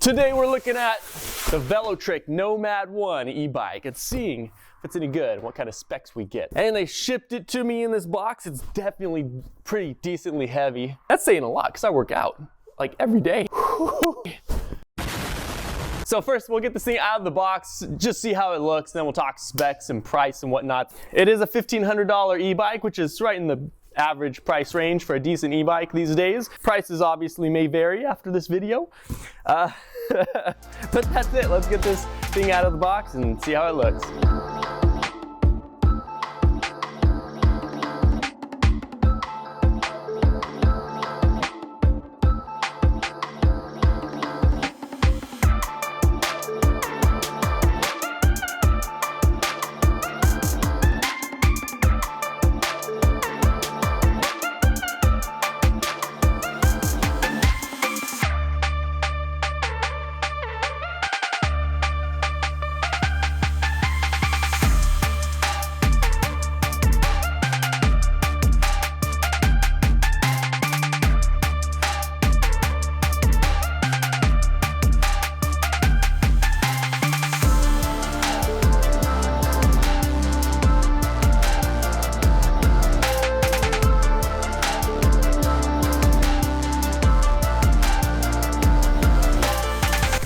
Today we're looking at the Velotric Nomad 1 e-bike and seeing if it's any good, what kind of specs we get. And they shipped it to me in this box. It's definitely pretty decently heavy. That's saying a lot because I work out like every day. So first we'll get this thing out of the box, just see how it looks, then we'll talk specs and price and whatnot. It is a $1,500 e-bike, which is right in the average price range for a decent e-bike these days. Prices obviously may vary after this video. But that's it. Let's get this thing out of the box and see how it looks.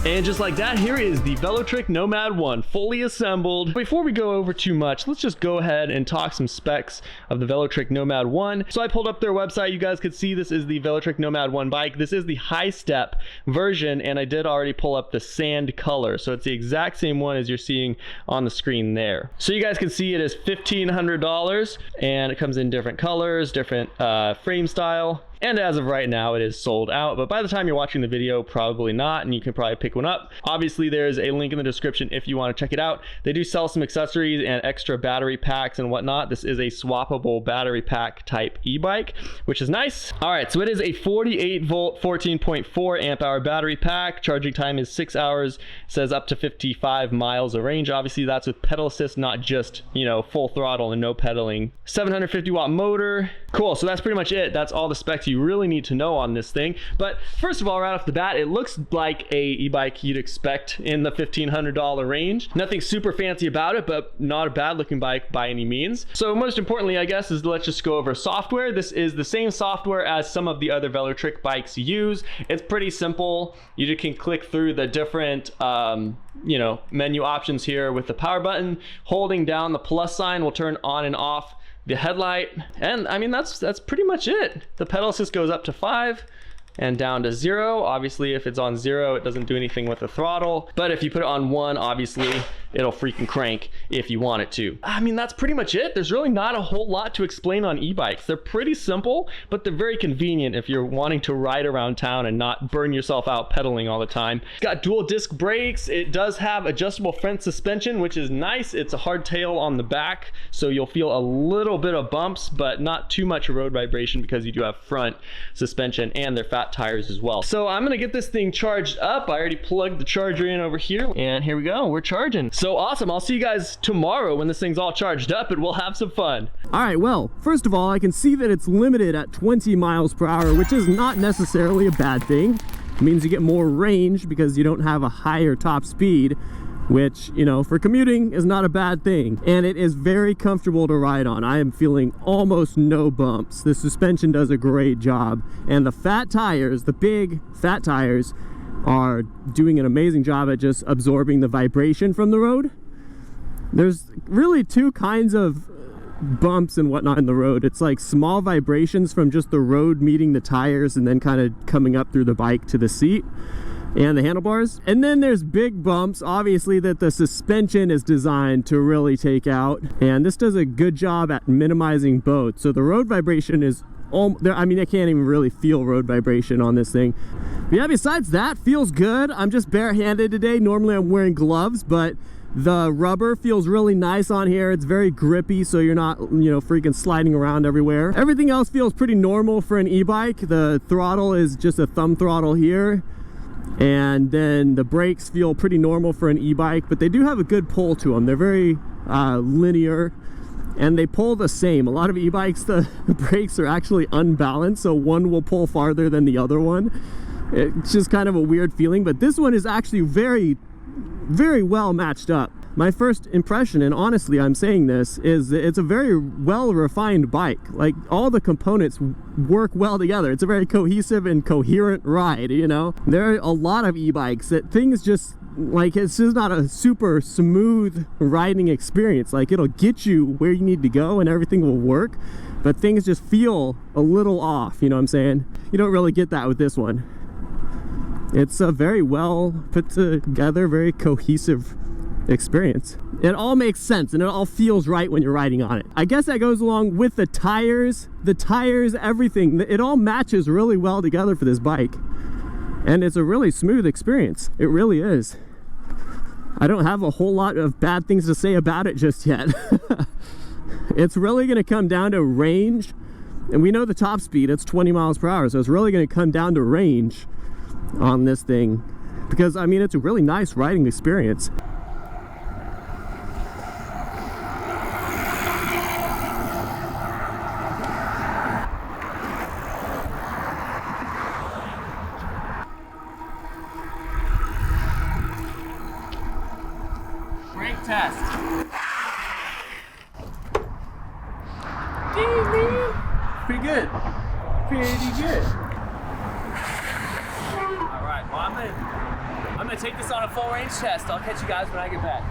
And just like that, here is the Velotric Nomad 1, fully assembled. Before we go over too much, let's just go ahead and talk some specs of the Velotric Nomad 1. So I pulled up their website. You guys could see this is the Velotric Nomad 1 bike. This is the high step version, and I did already pull up the sand color. So it's the exact same one as you're seeing on the screen there. So you guys can see it is $1,500, and it comes in different colors, different frame style. And as of right now, it is sold out, but by the time you're watching the video, probably not, and you can probably pick one up. Obviously, there's a link in the description if you want to check it out. They do sell some accessories and extra battery packs and whatnot. This is a swappable battery pack type e-bike, which is nice. All right, so it is a 48 volt, 14.4 amp hour battery pack. Charging time is 6 hours. It says up to 55 miles of range. Obviously, that's with pedal assist, not just, you know, full throttle and no pedaling. 750 watt motor. Cool, so that's pretty much it. That's all the specs you really need to know on this thing. But first of all, right off the bat, it looks like a e-bike you'd expect in the $1,500 range. Nothing super fancy about it, but not a bad looking bike by any means. So most importantly, I guess, is let's just go over software. This is the same software as some of the other Velotric bikes use. It's pretty simple. You just can click through the different you know, menu options here with the power button. Holding down the plus sign will turn on and off the headlight, and I mean that's pretty much it. The pedal assist goes up to 5 and down to 0. Obviously, if it's on 0, it doesn't do anything with the throttle, but if you put it on 1, obviously it'll freaking crank if you want it to. I mean, that's pretty much it. There's really not a whole lot to explain on e-bikes. They're pretty simple, but they're very convenient if you're wanting to ride around town and not burn yourself out pedaling all the time. It's got dual disc brakes. It does have adjustable front suspension, which is nice. It's a hardtail on the back, so you'll feel a little bit of bumps, but not too much road vibration because you do have front suspension, and they're fat tires as well. So I'm gonna get this thing charged up. I already plugged the charger in over here, and here we go, we're charging. So awesome. I'll see you guys tomorrow when this thing's all charged up, and we'll have some fun. All right, well, first of all, I can see that it's limited at 20 miles per hour, which is not necessarily a bad thing. It means you get more range because you don't have a higher top speed, which, you know, for commuting is not a bad thing. And it is very comfortable to ride on. I am feeling almost no bumps. The suspension does a great job. And the fat tires, the big fat tires, are doing an amazing job at just absorbing the vibration from the road. There's really two kinds of bumps and whatnot in the road. It's like small vibrations from just the road meeting the tires and then kind of coming up through the bike to the seat and the handlebars. And then there's big bumps, obviously, that the suspension is designed to really take out. And this does a good job at minimizing both. So the road vibration is I mean, I can't even really feel road vibration on this thing. But yeah, besides that, feels good. I'm just barehanded today. Normally I'm wearing gloves, but the rubber feels really nice on here. It's very grippy, so you're not, you know, freaking sliding around everywhere. Everything else feels pretty normal for an e-bike. The throttle is just a thumb throttle here. And then the brakes feel pretty normal for an e-bike, but they do have a good pull to them. They're very linear. And they pull the same. A lot of e-bikes, the brakes are actually unbalanced, so one will pull farther than the other one. It's just kind of a weird feeling, but this one is actually very, very well matched up. My first impression, and honestly I'm saying this, is that it's a very well refined bike. Like, all the components work well together. It's a very cohesive and coherent ride, you know? There are a lot of e-bikes that things just, like, it's just not a super smooth riding experience. Like, it'll get you where you need to go and everything will work, but things just feel a little off, you know what I'm saying? You don't really get that with this one. It's a very well put together, very cohesive experience. It all makes sense and it all feels right when you're riding on it. I guess that goes along with the tires, everything. It all matches really well together for this bike. And it's a really smooth experience. It really is. I don't have a whole lot of bad things to say about it just yet. It's really going to come down to range. And we know the top speed, it's 20 miles per hour. So it's really going to come down to range on this thing. Because, I mean, it's a really nice riding experience. Brake test. Pretty good. Pretty good. All right, well, I'm gonna take this on a full range test. I'll catch you guys when I get back.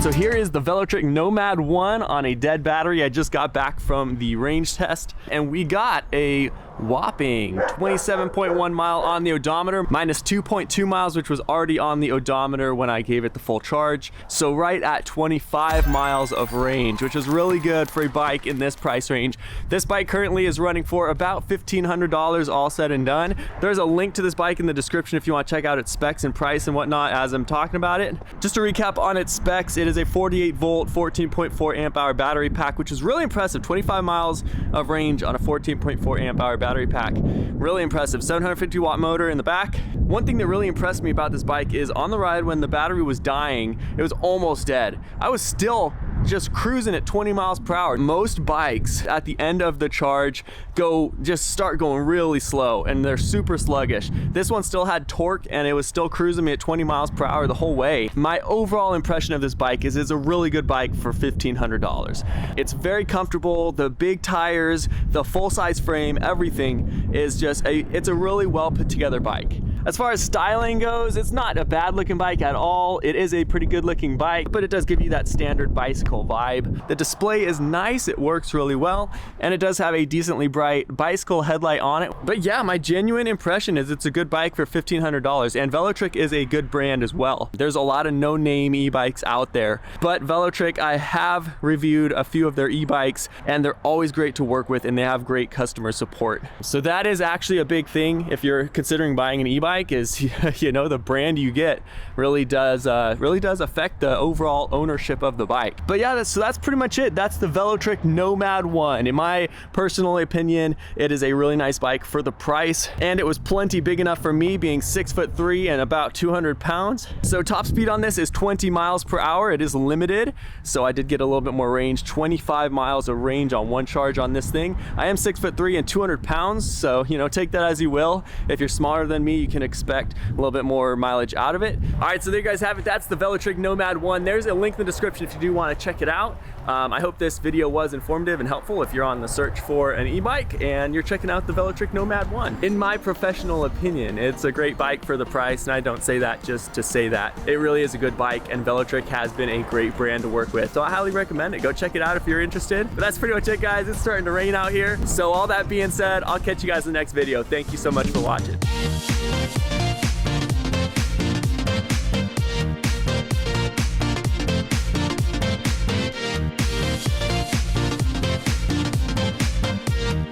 So here is the Velotric Nomad 1 on a dead battery. I just got back from the range test and we got a whopping 27.1 mile on the odometer, minus 2.2 miles, which was already on the odometer when I gave it the full charge. So right at 25 miles of range, which is really good for a bike in this price range. This bike currently is running for about $1,500 all said and done. There's a link to this bike in the description if you want to check out its specs and price and whatnot as I'm talking about it. Just to recap on its specs, it is a 48 volt, 14.4 amp hour battery pack, which is really impressive. 25 miles of range on a 14.4 amp hour battery pack. Really impressive. 750 watt motor in the back. One thing that really impressed me about this bike is on the ride when the battery was dying, it was almost dead. I was still just cruising at 20 miles per hour. Most bikes at the end of the charge just start going really slow and they're super sluggish. This one still had torque and it was still cruising me at 20 miles per hour the whole way. My overall impression of this bike is it's a really good bike for $1,500. It's very comfortable. The big tires, the full-size frame, everything is just it's a really well put together bike. As far as styling goes, it's not a bad looking bike at all. It is a pretty good looking bike, but it does give you that standard bicycle vibe. The display is nice, it works really well, and it does have a decently bright bicycle headlight on it. But yeah, my genuine impression is it's a good bike for $1,500, and Velotric is a good brand as well. There's a lot of no-name e-bikes out there, but Velotric, I have reviewed a few of their e-bikes, and they're always great to work with, and they have great customer support. So that is actually a big thing if you're considering buying an e-bike, is you know, the brand you get really does affect the overall ownership of the bike. But yeah, so that's pretty much it. That's the Velotric Nomad 1. In my personal opinion, it is a really nice bike for the price, and it was plenty big enough for me, being 6'3" and about 200 pounds. So top speed on this is 20 miles per hour. It is limited, so I did get a little bit more range, 25 miles of range on one charge on this thing. I am 6'3" and 200 pounds, so you know, take that as you will. If you're smaller than me, you can can expect a little bit more mileage out of it. All right, so there you guys have it. That's the Velotric Nomad 1. There's a link in the description if you do want to check it out. I hope this video was informative and helpful if you're on the search for an e-bike and you're checking out the Velotric Nomad 1. In my professional opinion, it's a great bike for the price, and I don't say that just to say that. It really is a good bike, and Velotric has been a great brand to work with, so I highly recommend it. Go check it out if you're interested. But that's pretty much it, guys. It's starting to rain out here. So all that being said, I'll catch you guys in the next video. Thank you so much for watching.